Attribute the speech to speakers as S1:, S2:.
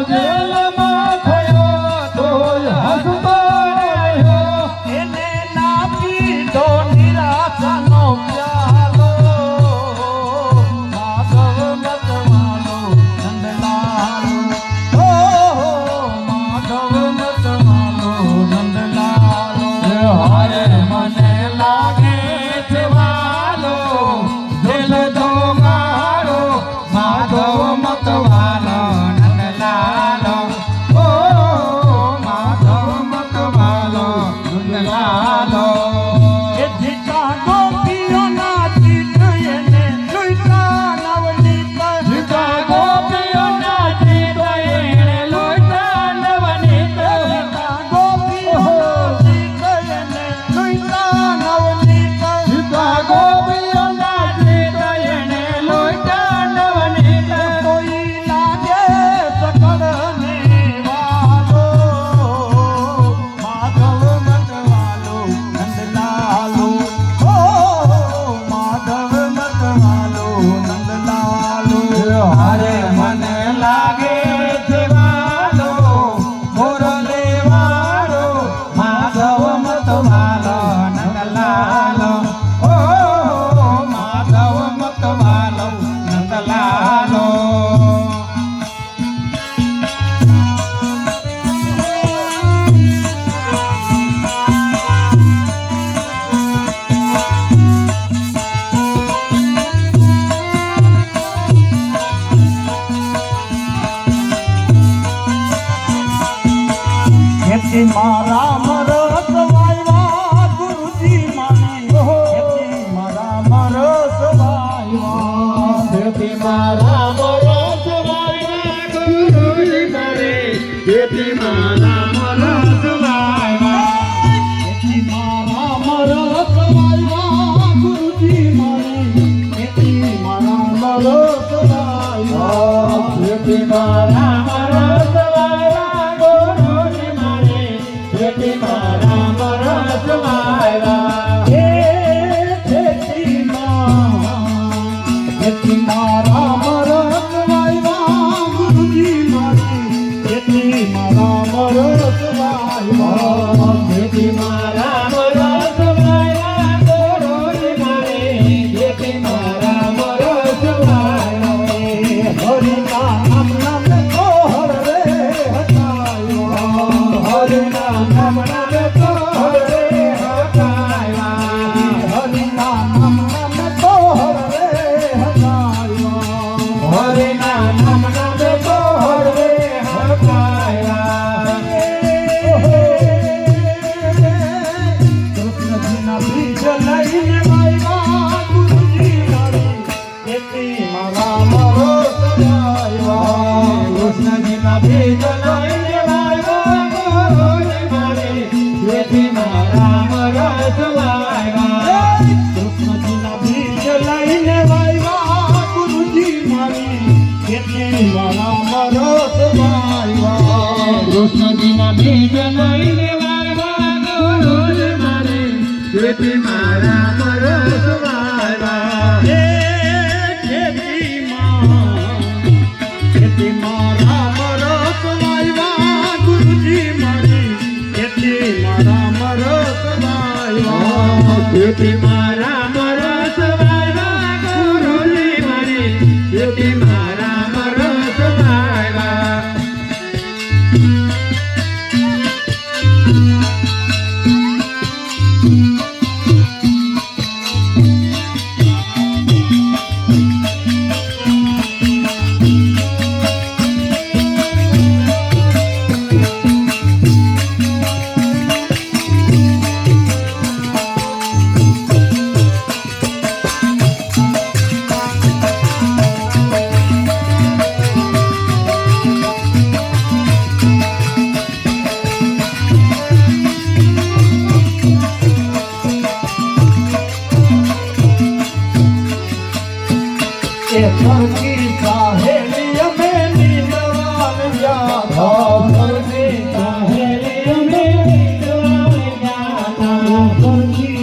S1: જેલમાં થયો તોય હસતો રહ્યો
S2: એને ના પીધો નિરાશાનો પ્યાલો માધવ મતવાલો નંદલાલો ઓ માધવ મતવાલો નંદલાલો
S1: હારે મને લાગે છે વાલો દિલ તો મારો માધવ મતવાલો નંદલાલો ઓ માધવ મતવાલો નંદલાલો
S2: એ જીતા ગોપીઓના ચિત એને લૂંટા નવનીત
S1: જીતા ગોપીઓના ચિત એને લૂંટા નવનીત
S2: જીતા ગોપીઓના ચિત એને લૂંટા નવનીત
S1: જીતા ગોપીઓના ચિત એને લૂંટા નવનીત
S2: કોઈ લાગે સકળને વાલો માધવ મતવાલો નંદલાલો ઓ માધવ મતવાલો નંદલાલો
S1: હારે મને લાગે છે વાલો મોરલે વાળો માધવ મતવાલો નંદલાલો ઓ માધવ મતવાલો નંદલાલો
S2: એથી મારા મરસ વાયવા ગુરુજી માને એથી મારા મરસ વાયવા
S1: જેથી મારા મરસ વાયવા ગુરુજી મારે જેથી મારા મરસ વાયવા
S2: એથી મારા મરસ વાયવા ગુરુજી માને એથી મારા મરસ વાયવા
S1: જેથી મારા મરસ વાયવા ગુરુજી મારે જેથી મારા મરસ વાયવા
S2: એથી મારા મરસ વાયવા ગુરુજી માને એથી મારા મરસ વાયવા
S1: જેથી મારા મરસ વાયવા ગુરુજી મારે જેથી મારા મરસ વાયવા
S2: હરિના નામ નામ તોહર રે હટાયો
S1: હરિના નામ નામ તોહર રે હટાવ્યા
S2: હરિના નામ નામ તોહર રે હટાયો
S1: હરિના નામ નામ તોહર રે હટાવ્યા
S2: કૃષ્ણજીના બીજ લઈને વાયવા ગુરુજી મારી એથી મારા મરસ વાયવા
S1: કૃષ્ણજીના બીજ લઈને વાયવા ગુરુજી મારે જેથી મારા મરસ વાયવા
S2: કૃષ્ણજીના બીજ લઈને વાયવા ગુરુજી મારી એથી મારા મરસ વાયવા
S1: કૃષ્ણજીના બીજ લઈને વાયવા ગુરુજી મારે જેથી મારા મરસ વાયવા
S2: ખેતી મારા મરસ વાયવા ગુરુજી મારી ખેતી મારા મરસ વાયવા
S1: જેથી મારા મરસ વાયવા ગુરુજી મારે જેથી મારા મરસ વાયવા
S2: એ સરકી સાહેલી અમે નીલવાન યાદ